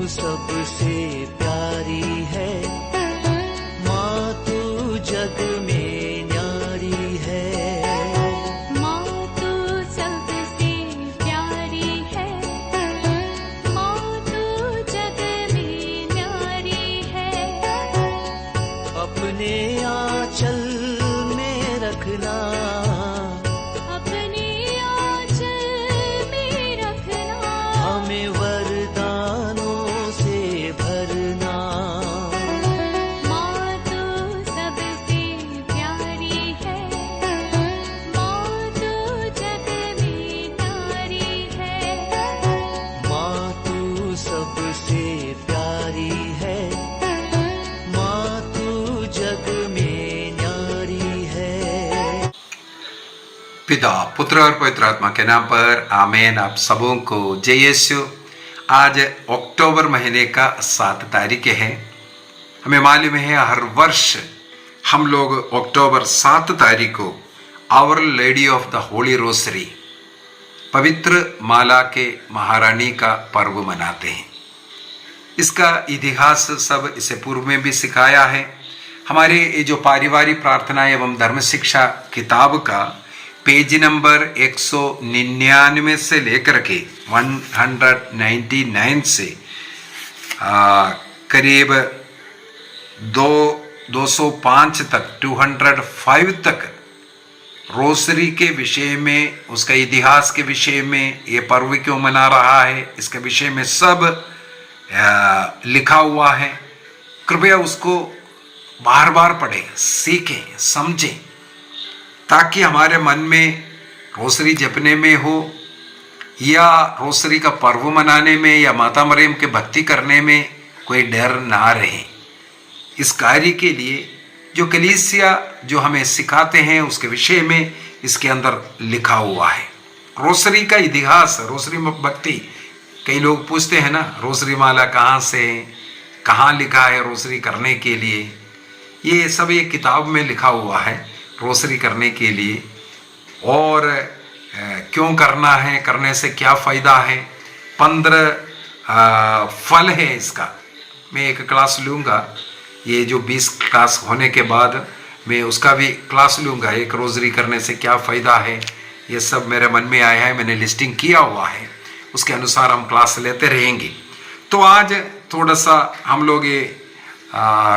सबसे प्यारी है, माँ तू जग में न्यारी है। माँ तू सबसे प्यारी है, माँ तू जग में न्यारी है। अपने आंचल में रखना, अपने आंचल में रखना, हमें वरदानों से भरना। माँ तू सबसे प्यारी है, माँ तू जग में न्यारी है। माँ तू सबसे प्यारी है, माँ तू जग में न्यारी है। पिता, पुत्र और पवित्र आत्मा के नाम पर आमीन। आप सबों को जय यीशु। आज अक्टूबर महीने का 7 तारीख है। हमें मालूम है हर वर्ष हम लोग अक्टूबर 7 तारीख को our lady of the holy rosary, पवित्र माला के महारानी का पर्व मनाते हैं। इसका इतिहास सब इसे पूर्व में भी सिखाया है। हमारे ये जो पारिवारिक प्रार्थना एवं धर्म शिक्षा किताब का पेज नंबर 199 से लेकर के 199 से करीब 205 तक 205 तक रोसरी के विषय में, उसका इतिहास के विषय में, ये पर्व क्यों मना रहा है, इसके विषय में सब लिखा हुआ है। कृपया उसको बार बार पढ़ें, सीखें, समझें, ताकि हमारे मन में रोसरी जपने में हो या रोसरी का पर्व मनाने में या माता मरियम के भक्ति करने में कोई डर ना रहे। इस कार्य के लिए जो कलीसिया जो हमें सिखाते हैं उसके विषय में इसके अंदर लिखा हुआ है। रोसरी का इतिहास, रोसरी भक्ति, कई लोग पूछते हैं ना रोसरी माला कहाँ से, कहाँ लिखा है रोसरी करने के लिए। ये सब एक किताब में लिखा हुआ है रोसरी करने के लिए, और क्यों करना है, करने से क्या फ़ायदा है, 15 फल है इसका। मैं एक क्लास लूँगा, ये जो 20 क्लास होने के बाद मैं उसका भी क्लास लूँगा, एक रोज़री करने से क्या फ़ायदा है। ये सब मेरे मन में आया है, मैंने लिस्टिंग किया हुआ है, उसके अनुसार हम क्लास लेते रहेंगे। तो आज थोड़ा सा हम लोग ये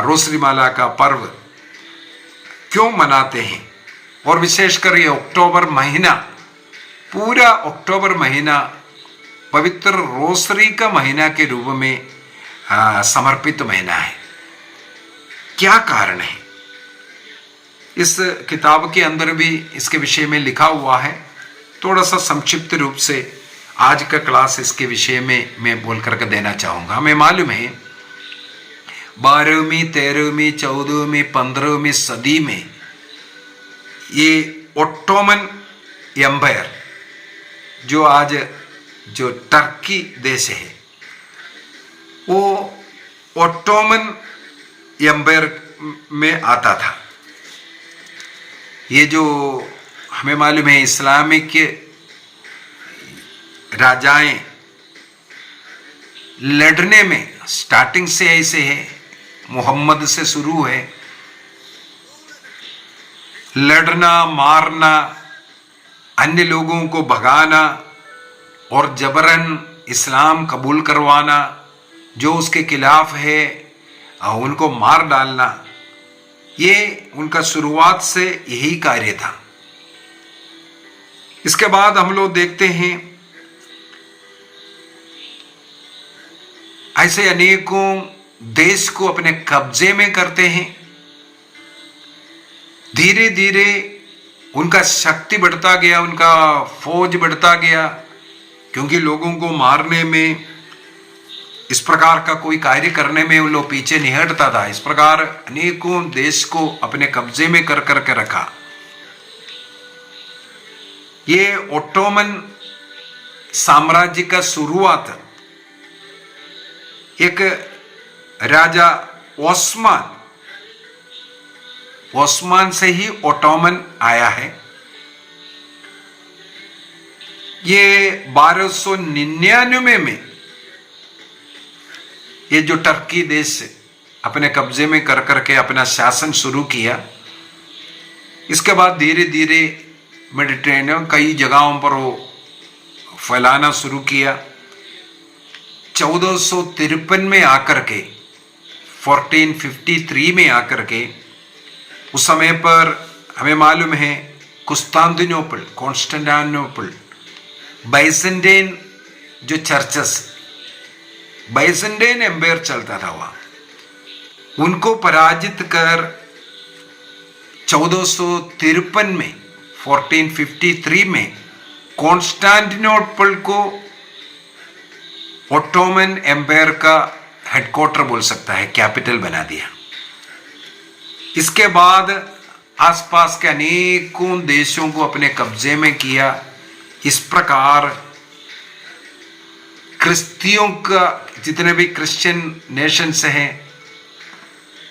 रोसरी माला का पर्व क्यों मनाते हैं, और विशेषकर ये अक्टूबर महीना, पूरा अक्टूबर महीना पवित्र रोसरी का महीना के रूप में समर्पित महीना है। क्या कारण है, इस किताब के अंदर भी इसके विषय में लिखा हुआ है। थोड़ा सा संक्षिप्त रूप से आज का क्लास इसके विषय में मैं बोल करके देना चाहूँगा। हमें मालूम है 12वीं, 13वीं, 14वीं, 15वीं सदी में ये ओटोमन एम्पायर, जो आज जो टर्की देश है, वो ओटोमन एम्पायर में आता था। ये जो हमें मालूम है इस्लामिक राजाएं लड़ने में स्टार्टिंग से ऐसे है, मोहम्मद से शुरू है, लड़ना, मारना, अन्य लोगों को भगाना और जबरन इस्लाम कबूल करवाना, जो उसके खिलाफ है उनको मार डालना। ये उनका शुरुआत से यही कार्य था। इसके बाद हम लोग देखते हैं ऐसे अनेकों देश को अपने कब्जे में करते हैं। धीरे धीरे उनका शक्ति बढ़ता गया, उनका फौज बढ़ता गया, क्योंकि लोगों को मारने में, इस प्रकार का कोई कार्य करने में उन लोग पीछे नहीं हटता था। इस प्रकार अनेकों देश को अपने कब्जे में कर करके रखा। ये ओटोमन साम्राज्य का शुरुआत एक राजा ओस्मान से ही ओटोमन आया है। ये 1299 में ये जो टर्की देश अपने कब्जे में कर करके अपना शासन शुरू किया। इसके बाद धीरे धीरे मेडिटेरेनियन कई जगहों पर वो फैलाना शुरू किया। 1453 में आकर के 1453 में आकर के उस समय पर हमें मालूम है कुस्तांतिनोपल, कॉन्स्टेंटिनोपल, बाइजेंटाइन जो चर्चेस, बाइजेंटाइन एम्पायर चलता था वहाँ, उनको पराजित कर 1453 में 1453 में कॉन्स्टेंटिनोपल को ओटोमन एम्पायर का हेडक्वार्टर बोल सकता है, कैपिटल बना दिया। इसके बाद आसपास के अनेकों देशों को अपने कब्जे में किया। इस प्रकार क्रिस्तियों का जितने भी क्रिश्चियन नेशंस हैं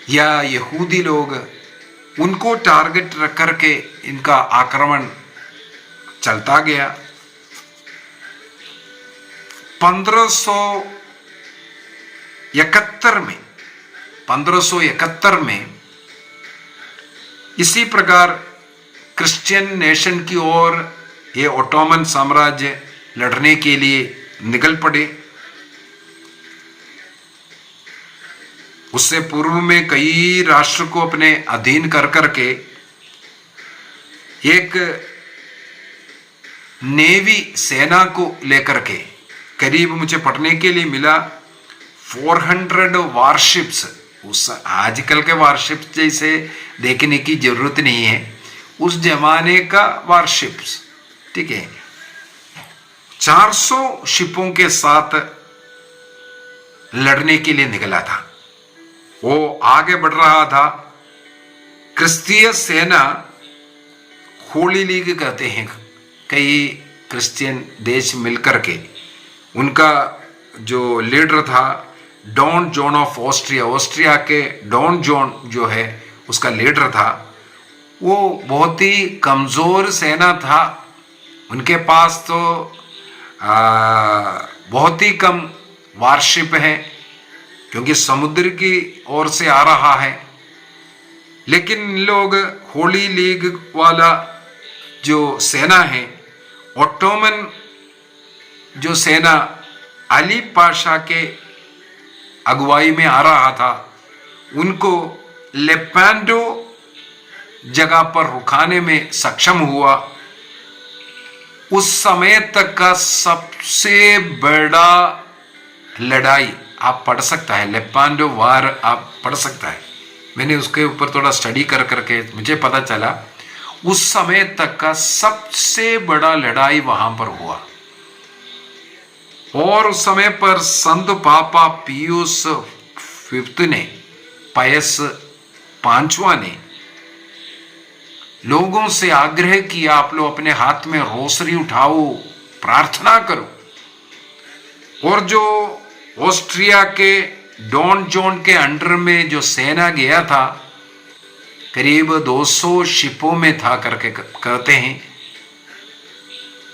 या यहूदी लोग, उनको टारगेट रख करके इनका आक्रमण चलता गया। 1571 में इसी प्रकार क्रिश्चियन नेशन की ओर ये ओटोमन साम्राज्य लड़ने के लिए निकल पड़े। उससे पूर्व में कई राष्ट्र को अपने अधीन कर करके एक नेवी सेना को लेकर के करीब मुझे पढ़ने के लिए मिला 400 वारशिप्स। उस आजकल के वारशिप्स जैसे देखने की जरूरत नहीं है, उस जमाने का वारशिप्स, ठीक है, 400 शिपों के साथ लड़ने के लिए निकला था। वो आगे बढ़ रहा था। क्रिस्तीय सेना, होली लीग कहते हैं कई क्रिश्चियन देश मिलकर के, उनका जो लीडर था Don John of Austria, Austria के डॉन जॉन जो है उसका लीडर था। वो बहुत ही कमज़ोर सेना था, उनके पास तो बहुत ही कम वारशिप है क्योंकि समुद्र की ओर से आ रहा है। लेकिन लोग होली लीग वाला जो सेना है, ओटोमन जो सेना अली पाशा के अगुवाई में आ रहा था, उनको लेपेंडो जगह पर रुकाने में सक्षम हुआ। उस समय तक का सबसे बड़ा लड़ाई आप पढ़ सकता है, लेपेंडो वार आप पढ़ सकता है। मैंने उसके ऊपर थोड़ा स्टडी कर करके मुझे पता चला उस समय तक का सबसे बड़ा लड़ाई वहां पर हुआ। और उस समय पर संत पापा पियूस फिफ्थ ने, पायस पांचवा ने लोगों से आग्रह किया, आप लोग अपने हाथ में रोसरी उठाओ, प्रार्थना करो। और जो ऑस्ट्रिया के डॉन जॉन के अंडर में जो सेना गया था, करीब 200 शिपों में था करके कहते हैं,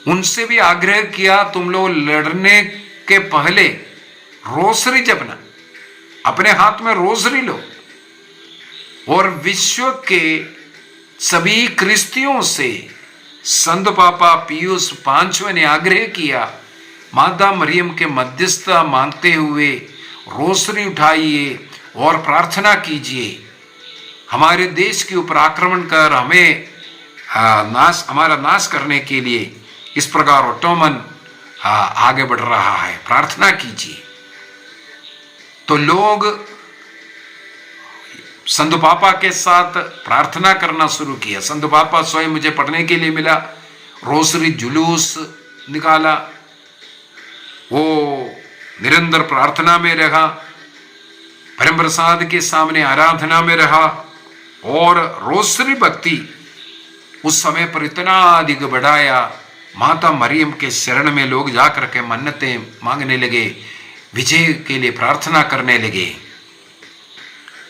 उनसे भी आग्रह किया तुम लोग लड़ने के पहले रोसरी जपना, अपने हाथ में रोसरी लो। और विश्व के सभी क्रिस्तियों से संत पापा पियूस पांचवें ने आग्रह किया, माता मरियम के मध्यस्थता मांगते हुए रोसरी उठाइए और प्रार्थना कीजिए, हमारे देश के ऊपर आक्रमण कर हमें हमारा नाश करने के लिए इस प्रकार ओटोमन आगे बढ़ रहा है, प्रार्थना कीजिए। तो लोग संत पापा के साथ प्रार्थना करना शुरू किया। संत पापा स्वयं मुझे पढ़ने के लिए मिला, रोसरी जुलूस निकाला, वो निरंतर प्रार्थना में रहा, परम प्रसाद के सामने आराधना में रहा। और रोसरी भक्ति उस समय पर इतना अधिक बढ़ाया, माता मरियम के शरण में लोग जाकर के मन्नतें मांगने लगे, विजय के लिए प्रार्थना करने लगे।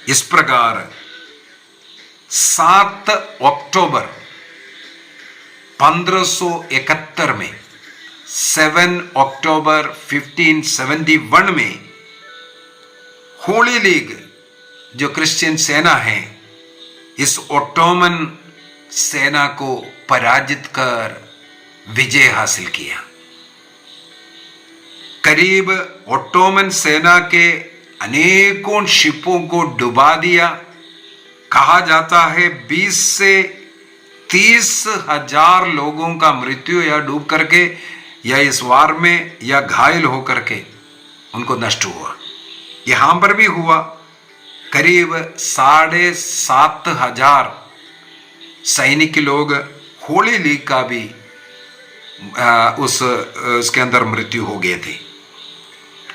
इस प्रकार 7 अक्टूबर 1571 में, 7 अक्टूबर 1571 में होली लीग जो क्रिश्चियन सेना है, इस ओटोमन सेना को पराजित कर विजय हासिल किया। करीब ओटोमन सेना के अनेकों शिपों को डुबा दिया। कहा जाता है 20 से 30 हजार लोगों का मृत्यु या डूब करके या इस वार में या घायल होकर के उनको नष्ट हुआ। यहां पर भी हुआ। करीब 7,500 सैनिक लोग होली लीग का भी उसके अंदर मृत्यु हो गए थे।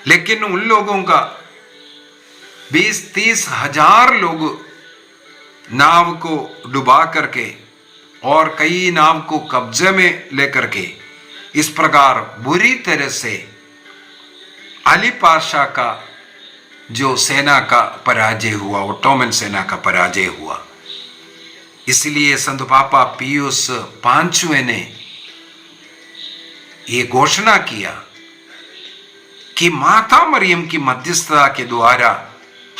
लेकिन उन लोगों का 20-30 हजार लोग नाव को डुबा करके और कई नाव को कब्जे में लेकर के इस प्रकार बुरी तरह से अली पाशा का जो सेना का पराजय हुआ, ओटोमन सेना का पराजय हुआ। इसलिए संत पापा पियुस पांचवें ने ये घोषणा किया कि माता मरियम की मध्यस्थता के द्वारा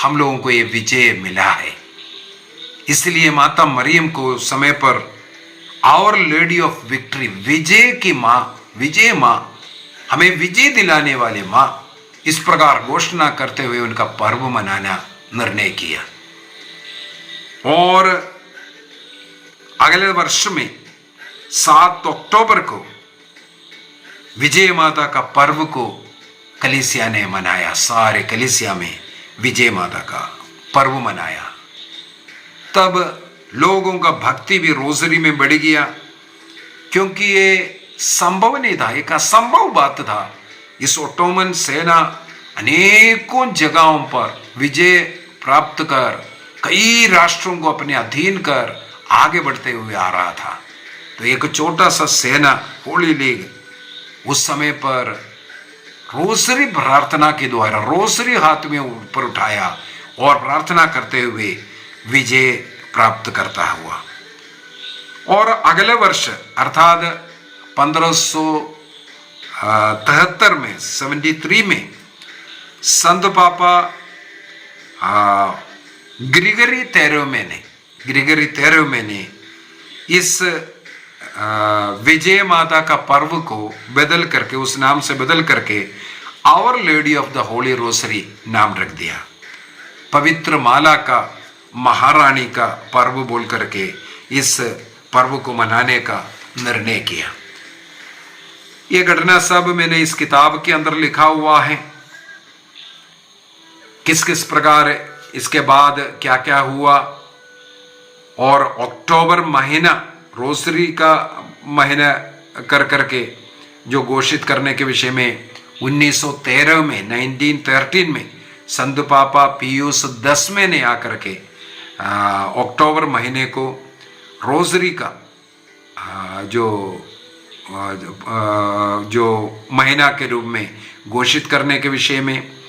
हम लोगों को ये विजय मिला है। इसलिए माता मरियम को समय पर आवर लेडी ऑफ विक्ट्री, विजय की मां, विजय मां, हमें विजय दिलाने वाले मां, इस प्रकार घोषणा करते हुए उनका पर्व मनाना निर्णय किया। और अगले वर्ष में 7 अक्टूबर को विजय माता का पर्व को कलीसिया ने मनाया। सारे कलीसिया में विजय माता का पर्व मनाया। तब लोगों का भक्ति भी रोजरी में बढ़ गया, क्योंकि ये संभव नहीं था, एक असंभव बात था। इस ओटोमन सेना अनेकों जगहों पर विजय प्राप्त कर कई राष्ट्रों को अपने अधीन कर आगे बढ़ते हुए आ रहा था। तो एक छोटा सा सेना होली लीग उस समय पर रोसरी प्रार्थना के द्वारा रोसरी हाथ में ऊपर उठाया और प्रार्थना करते हुए विजय प्राप्त करता हुआ। और अगले वर्ष अर्थात 1573 में 73 में संत पापा ग्रिगरी 13वें ने इस विजय माता का पर्व को बदल करके, उस नाम से बदल करके our lady of the holy rosary नाम रख दिया। पवित्र माला का महारानी का पर्व बोल करके इस पर्व को मनाने का निर्णय किया। यह घटना सब मैंने इस किताब के अंदर लिखा हुआ है, किस किस प्रकार इसके बाद क्या क्या हुआ। और अक्टूबर महीना रोसरी का महीना कर करके जो घोषित करने के विषय में 1913 में 1913 में संत पापा पियुस 10वें ने आकर के अक्टूबर महीने को रोजरी का जो महीना के रूप में घोषित करने के विषय में,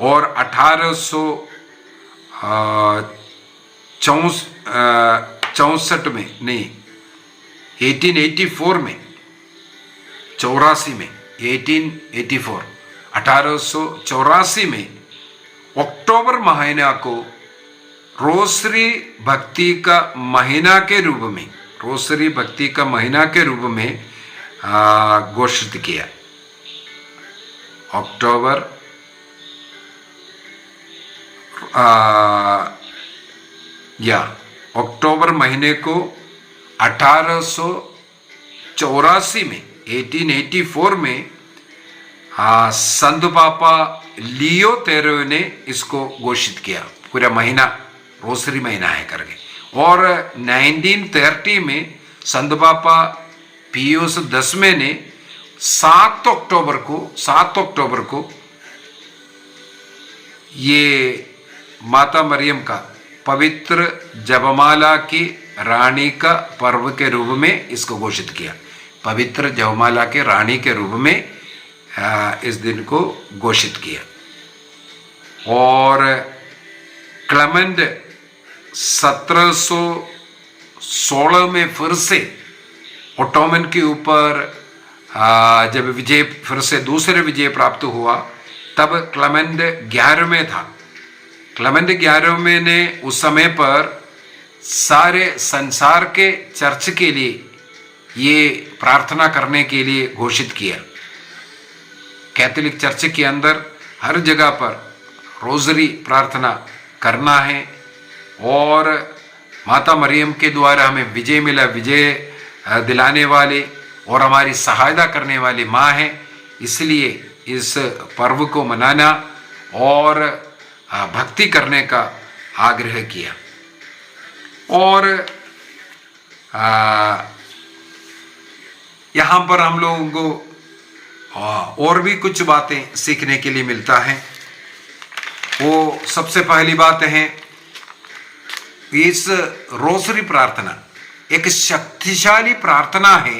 और 1864 में नहीं 1884 में 1884 में अक्टूबर महीना को रोसरी भक्ति का महीना के रूप में, रोसरी भक्ति का महीना के रूप में घोषित किया। अक्टूबर महीने को 1884 में 1884 में संत पापा लियो 13 ने इसको घोषित किया। पूरा महीना रोसरी महीना है करके। और 1930 में संत पापा पियुस 10वें ने 7 अक्टूबर को ये माता मरियम का पवित्र जपमाला की रानी का पर्व के रूप में इसको घोषित किया। पवित्र जपमाला के रानी के रूप में इस दिन को घोषित किया। और क्लेमेंट 1716 में फिर से ओटोमन के ऊपर जब विजय फिर से दूसरे विजय प्राप्त हुआ, तब क्लेमेंट 11वें था। क्लेमेंट 11वें ने उस समय पर सारे संसार के चर्च के लिए ये प्रार्थना करने के लिए घोषित किया। कैथोलिक चर्च के अंदर हर जगह पर रोजरी प्रार्थना करना है और माता मरियम के द्वारा हमें विजय मिला, विजय दिलाने वाले और हमारी सहायता करने वाली माँ है, इसलिए इस पर्व को मनाना और भक्ति करने का आग्रह किया। और यहाँ पर हम लोगों को और भी कुछ बातें सीखने के लिए मिलता है। वो सबसे पहली बात है, इस रोसरी प्रार्थना एक शक्तिशाली प्रार्थना है।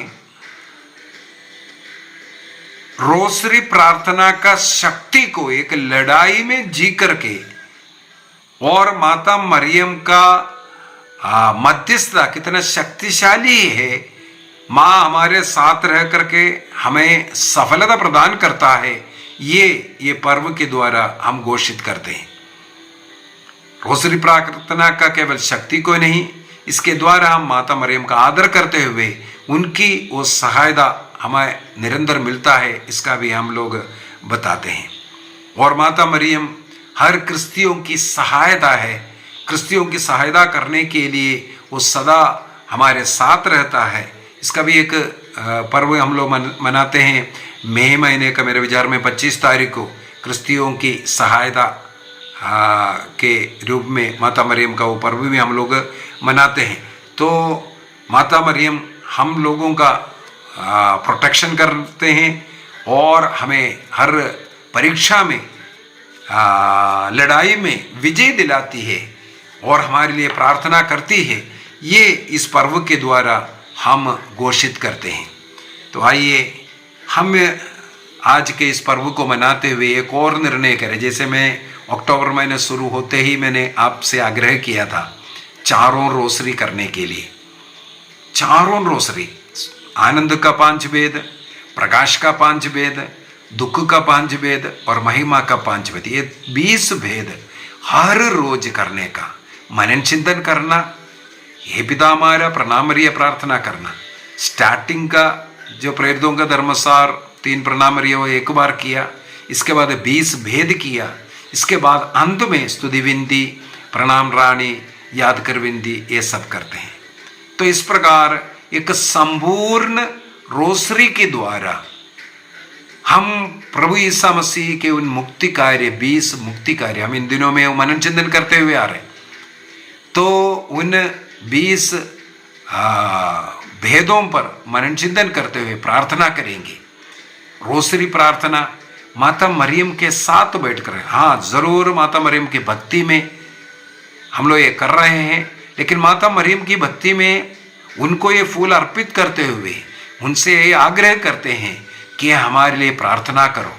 रोसरी प्रार्थना का शक्ति को एक लड़ाई में जी करके और माता मरियम का मध्यस्थता कितना शक्तिशाली है, माँ हमारे साथ रह करके हमें सफलता प्रदान करता है, ये पर्व के द्वारा हम घोषित करते हैं। रोसरी प्रार्थना का केवल शक्ति को नहीं, इसके द्वारा हम माता मरियम का आदर करते हुए उनकी वो सहायता हमें निरंतर मिलता है, इसका भी हम लोग बताते हैं। और माता मरियम हर क्रिस्तियों की सहायता है, क्रिस्तियों की सहायता करने के लिए वो सदा हमारे साथ रहता है। इसका भी एक पर्व हम लोग मनाते हैं मई महीने का, मेरे विचार में 25 तारीख को क्रिस्तियों की सहायता के रूप में माता मरियम का वो पर्व भी हम लोग मनाते हैं। तो माता मरियम हम लोगों का प्रोटेक्शन करते हैं और हमें हर परीक्षा में लड़ाई में विजय दिलाती है और हमारे लिए प्रार्थना करती है, ये इस पर्व के द्वारा हम घोषित करते हैं। तो आइए हम आज के इस पर्व को मनाते हुए एक और निर्णय करें। जैसे मैं अक्टूबर महीने शुरू होते ही मैंने आपसे आग्रह किया था चारों रोसरी करने के लिए। चारों रोसरी, आनंद का 5 भेद, प्रकाश का 5 भेद, दुख का 5 भेद और महिमा का 5 भेद, ये 20 भेद हर रोज करने का, मनन चिंतन करना, हे पिता हमारा, प्रणामरीय प्रार्थना करना। स्टार्टिंग का जो प्रेरितों का धर्मसार 3 प्रणामरीय वो एक बार किया, इसके बाद 20 भेद किया, इसके बाद अंत में स्तुति विनती, प्रणाम रानी, याद कर विनती, ये सब करते हैं। तो इस प्रकार एक संपूर्ण रोसरी के द्वारा हम प्रभु ईसा मसीह के उन मुक्ति कार्य, 20 मुक्ति कार्य हम इन दिनों में मनन चिंतन करते हुए आ रहे हैं। तो उन 20 भेदों पर मनन चिंतन करते हुए प्रार्थना करेंगे। रोसरी प्रार्थना माता मरियम के साथ बैठकर, हाँ जरूर माता मरियम की भक्ति में हम लोग ये कर रहे हैं, लेकिन माता मरियम की भक्ति में उनको ये फूल अर्पित करते हुए उनसे ये आग्रह करते हैं कि हमारे लिए प्रार्थना करो।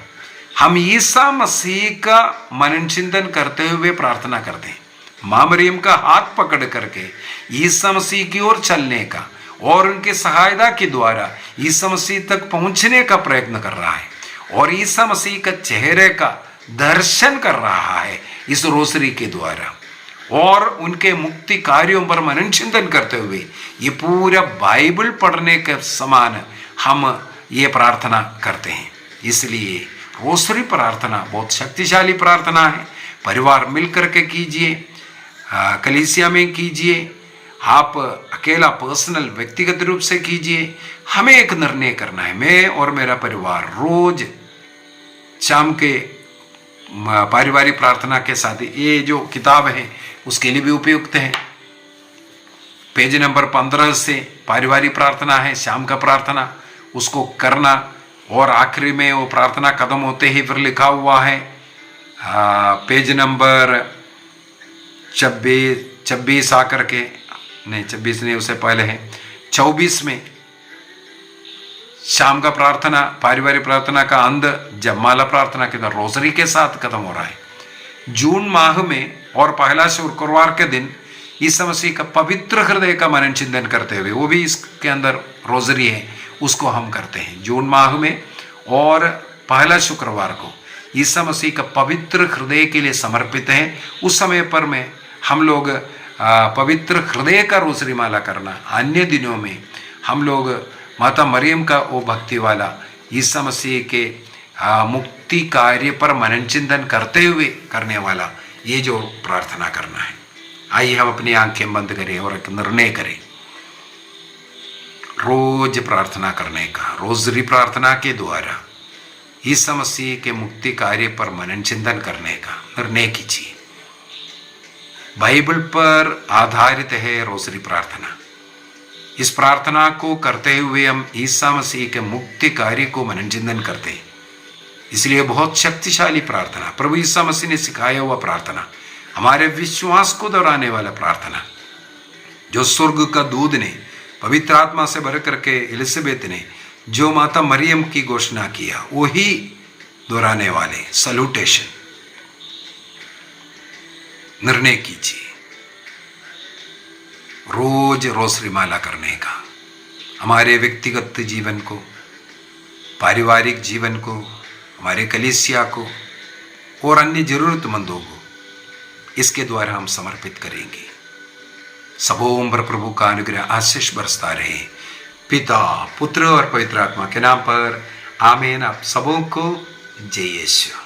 हम ईसा मसीह का मनन चिंतन करते हुए प्रार्थना करते हैं। माँ मरियम का हाथ पकड़ करके ईसा मसीह की ओर चलने का और उनके सहायता के द्वारा ईसा मसीह तक पहुंचने का प्रयत्न कर रहा है और ईसा मसीह का चेहरे का दर्शन कर रहा है इस रोसरी के द्वारा। और उनके मुक्ति कार्यों पर मनन चिंतन करते हुए ये पूरा बाइबल पढ़ने के समान हम ये प्रार्थना करते हैं। इसलिए रोसरी प्रार्थना बहुत शक्तिशाली प्रार्थना है। परिवार मिलकर के कीजिए, कलीसिया में कीजिए, आप अकेला पर्सनल व्यक्तिगत रूप से कीजिए। हमें एक निर्णय करना है, मैं और मेरा परिवार रोज शाम के पारिवारिक प्रार्थना के साथ, ये जो किताब है उसके लिए भी उपयुक्त है। पेज नंबर 15 से पारिवारिक प्रार्थना है, शाम का प्रार्थना, उसको करना। और आखिरी में वो प्रार्थना खत्म होते ही फिर लिखा हुआ है पेज नंबर 26 आकर के, नहीं 26 नहीं, उससे पहले है 24 में शाम का प्रार्थना, पारिवारिक प्रार्थना का अंत जपमाला प्रार्थना के द्वारा रोसरी के साथ खत्म हो रहा है। जून माह में और पहला शुक्रवार के दिन ईसा मसीह का पवित्र हृदय का मनन चिंतन करते हुए, वो भी इसके अंदर रोजरी है, उसको हम करते हैं जून माह में। और पहला शुक्रवार को ईसा मसीह का पवित्र हृदय के लिए समर्पित हैं, उस समय पर में हम लोग पवित्र हृदय का रोसरी माला करना, अन्य दिनों में हम लोग माता मरियम का वो भक्ति वाला ईसा मसीह के मुक्ति कार्य पर मनन चिंतन करते हुए करने वाला ये जो प्रार्थना करना है। आइए हम अपनी आंखें बंद करें और एक निर्णय करें रोज प्रार्थना करने का। रोजरी प्रार्थना के द्वारा ईसा मसीह के मुक्ति कार्य पर मनन चिंतन करने का निर्णय कीजिए। बाइबल पर आधारित है रोजरी प्रार्थना। इस प्रार्थना को करते हुए हम ईसा मसीह के मुक्ति कार्य को मनन चिंतन करते हैं, इसलिए बहुत शक्तिशाली प्रार्थना, प्रभु ईसा मसीह ने सिखाया हुआ प्रार्थना, हमारे विश्वास को दोहराने वाला प्रार्थना, जो स्वर्ग का दूत ने पवित्र आत्मा से भर करके एलिजाबेथ ने जो माता मरियम की घोषणा किया वही दोहराने वाले सल्यूटेशन निर्णय कीजिए रोज रोसरी माला करने का। हमारे व्यक्तिगत जीवन को, पारिवारिक जीवन को, हमारे कलीसिया को और अन्य जरूरतमंदों को इसके द्वारा हम समर्पित करेंगे। सबों पर प्रभु का अनुग्रह आशीष बरसता रहे, पिता, पुत्र और पवित्र आत्मा के नाम पर आमीन। आप सबों को जय यीशु।